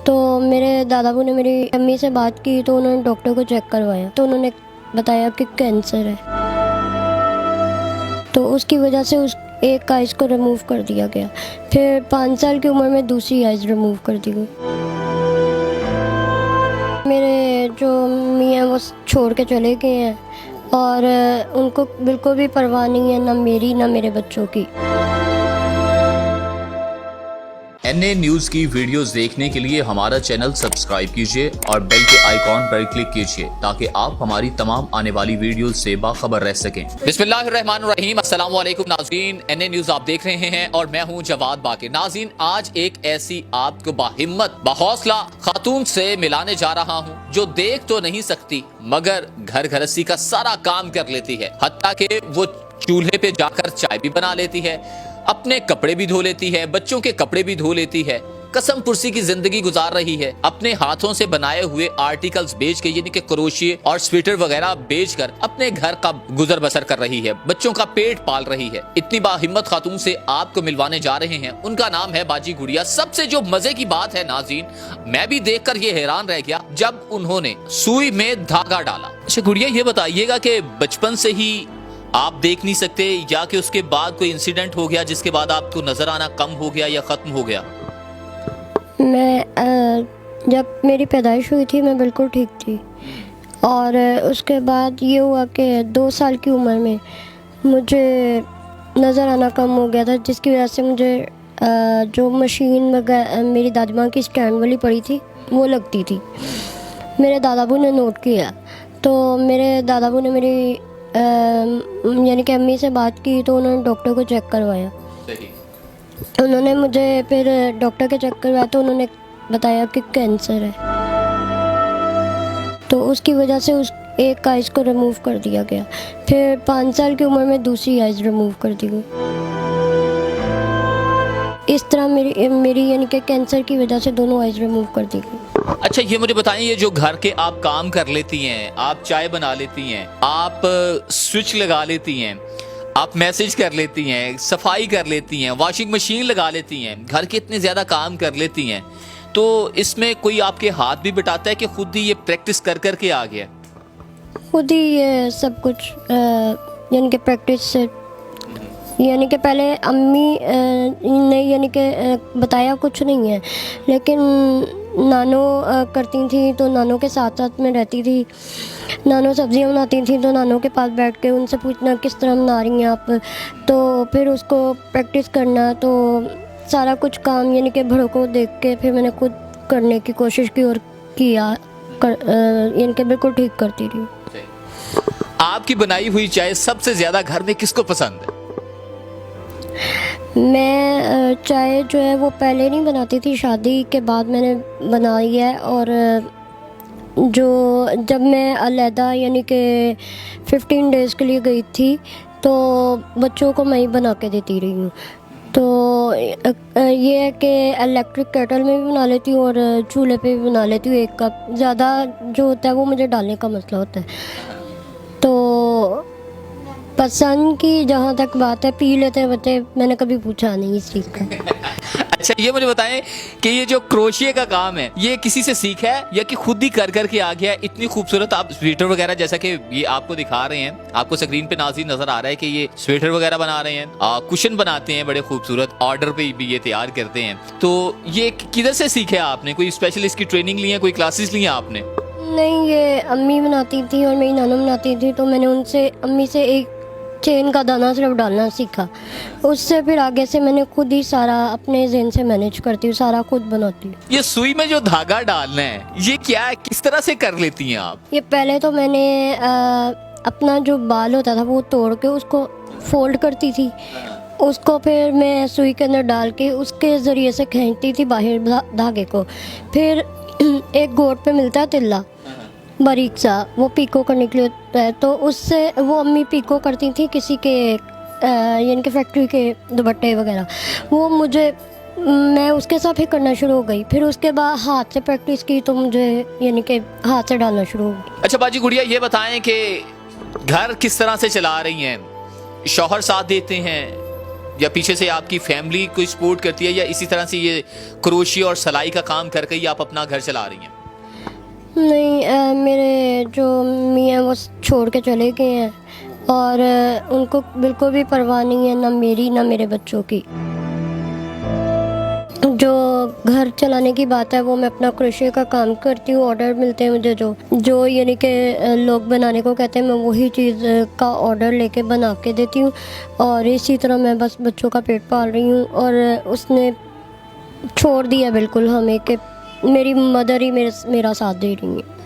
तो मेरे दादाबू ने मेरी अम्मी से बात की तो उन्होंने डॉक्टर को चेक करवाया तो उन्होंने बताया कि कैंसर है। तो उसकी वजह से उस एक आइज़ को रिमूव कर दिया गया। फिर 5 साल की उम्र में दूसरी आइज़ रिमूव कर दी गई। मेरे जो मम्मी हैं वो छोड़ के चले गए हैं और उनको बिल्कुल भी परवाह नहीं है, ना मेरी ना मेरे बच्चों की। एनए न्यूज़ की वीडियोस देखने के लिए हमारा चैनल सब्सक्राइब कीजिए और बेल के आइकॉन पर क्लिक कीजिए ताकि आप हमारी तमाम आने वाली वीडियोस से बाखबर रह सकें। बिस्मिल्लाहिर्रहमानिर्रहीम, अस्सलाम वालेकुम नाज़रीन, एनए न्यूज़ आप देख रहे हैं और मैं हूं जवाद बाकी। नाज़रीन, आज एक ऐसी आपको बाहिम्मत बहौसला खातून से मिलाने जा रहा हूं जो देख तो नहीं सकती मगर घर गृहस्थी का सारा काम कर लेती है। हत्ता कि वो चूल्हे पे जाकर चाय भी बना लेती है, अपने कपड़े भी धो लेती है, बच्चों के कपड़े भी धो लेती है, कसम पुरसी की जिंदगी गुजार रही है। अपने हाथों से बनाए हुए आर्टिकल्स बेच के यानी कि क्रोशिये और स्वेटर वगैरह बेचकर अपने घर का गुजर बसर कर रही है, बच्चों का पेट पाल रही है। इतनी बाहिम्मत खातून से आपको मिलवाने जा रहे हैं। उनका नाम है बाजी गुड़िया। सबसे जो मजे की बात है नाज़रीन, मैं भी देखकर ये हैरान रह गया जब उन्होंने सुई में धागा डाला। अच्छा गुड़िया, ये बताइएगा कि बचपन से ही आप देख नहीं सकते या कि उसके बाद कोई इंसिडेंट हो गया जिसके बाद आपको नजर आना कम हो गया या खत्म हो गया? मैं जब मेरी पैदाइश हुई थी मैं बिल्कुल ठीक थी और उसके बाद ये हुआ कि 2 साल की उम्र में मुझे नज़र आना कम हो गया था, जिसकी वजह से मुझे जो मशीन मेरी दादी माँ की स्टैंड वाली पड़ी थी वो लगती थी। मेरे दादाबू ने नोट किया तो मेरे दादाबू ने मेरी यानी कि अम्मी से बात की तो उन्होंने डॉक्टर को चेक करवाया। उन्होंने मुझे फिर डॉक्टर के चेक करवाया तो उन्होंने बताया कि कैंसर है। तो उसकी वजह से उस एक आइज़ को रिमूव कर दिया गया। फिर 5 साल की उम्र में दूसरी आइज़ रिमूव कर दी गई। इस तरह मेरी यानी कि कैंसर की वजह से दोनों आइज़ रिमूव कर दी गई। अच्छा ये मुझे बताइए, ये जो घर के आप काम कर लेती हैं, आप चाय बना लेती हैं, आप स्विच लगा लेती हैं, आप मैसेज कर लेती हैं, सफाई कर लेती हैं, वॉशिंग मशीन लगा लेती हैं, घर के इतने ज़्यादा काम कर लेती हैं, तो इसमें कोई आपके हाथ भी बटाता है कि खुद ही ये प्रैक्टिस कर कर के आ गया? खुद ही ये सब कुछ यानी कि प्रैक्टिस से, यानी कि पहले अम्मी ने यानी कि बताया कुछ नहीं है, लेकिन नानो करती थी तो नानो के साथ साथ में रहती थी। नानो सब्जियां बनाती थी तो नानो के पास बैठ के उनसे पूछना किस तरह बना रही हैं आप, तो फिर उसको प्रैक्टिस करना। तो सारा कुछ काम यानी कि बड़ों को देख के फिर मैंने खुद करने की कोशिश की और किया यानी कि बिल्कुल ठीक करती रही। आपकी बनाई हुई चाय सबसे ज़्यादा घर में किसको पसंद है? मैं चाय जो है वो पहले नहीं बनाती थी, शादी के बाद मैंने बनाई है। और जब मैं अलहदा यानी कि 15 डेज़ के लिए गई थी तो बच्चों को मैं ही बना के देती रही हूँ। तो ये है कि इलेक्ट्रिक केटल में भी बना लेती हूँ और चूल्हे पे भी बना लेती हूँ। 1 कप ज़्यादा जो होता है वो मुझे डालने का मसला होता है। तो पसंद की जहाँ तक बात है, पी लेते हैं बच्चे, मैंने कभी पूछा नहीं इस चीज़ का। अच्छा ये मुझे बताएं कि ये जो क्रोशिये का काम है ये किसी से सीखा है या कि खुद ही कर कर के आ गया? इतनी खूबसूरत आप स्वेटर वगैरह, जैसा कि ये आपको दिखा रहे हैं, आपको स्क्रीन पे नाज़रीन नजर आ रहा है कि ये स्वेटर वगैरह बना रहे हैं, कुशन बनाते हैं बड़े खूबसूरत, ऑर्डर पे भी ये तैयार करते हैं। तो ये किधर से सीखा आपने? कोई स्पेशल इसकी ट्रेनिंग ली है, कोई क्लासेस ली हैं आपने? नहीं, ये अम्मी बनाती थी और मेरी नाना बनाती थी तो मैंने उनसे अम्मी से एक चेन का दाना सिर्फ डालना सीखा। उससे फिर आगे से मैंने खुद ही सारा अपने ज़हन से मैनेज करती हूँ, सारा खुद बनाती हूँ। ये सुई में जो धागा डालना है ये क्या है, किस तरह से कर लेती हैं आप? ये पहले तो मैंने अपना जो बाल होता था वो तोड़ के उसको फोल्ड करती थी, उसको फिर मैं सुई के अंदर डाल के उसके ज़रिए से खींचती थी बाहर धागे को। फिर एक गोट पे मिलता है तिल्ला बारीक सा, वो पीको करने के लिए होता है, तो उससे वो अम्मी पीको करती थी किसी के यानी कि फैक्ट्री के दुपट्टे वगैरह। वो मैं उसके साथ ही करना शुरू हो गई। फिर उसके बाद हाथ से प्रैक्टिस की तो मुझे यानी कि हाथ से डालना शुरू हो गई। अच्छा बाजी गुड़िया, ये बताएं कि घर किस तरह से चला रही हैं? शौहर साथ देते हैं, या पीछे से आपकी फैमिली कोई सपोर्ट करती है, या इसी तरह से ये क्रोशिया और सिलाई का काम करके ही आप अपना घर चला रही हैं? नहीं, मेरे जो मियाँ वो छोड़ के चले गए हैं और उनको बिल्कुल भी परवाह नहीं है, ना मेरी ना मेरे बच्चों की। जो घर चलाने की बात है वो मैं अपना क्रोशिया का काम करती हूँ। ऑर्डर मिलते हैं मुझे जो यानी कि लोग बनाने को कहते हैं, मैं वही चीज़ का ऑर्डर लेके बना के देती हूँ। और इसी तरह मैं बस बच्चों का पेट पाल रही हूँ। और उसने छोड़ दिया बिल्कुल हमें कि मेरी मदर ही मेरा साथ दे रही है।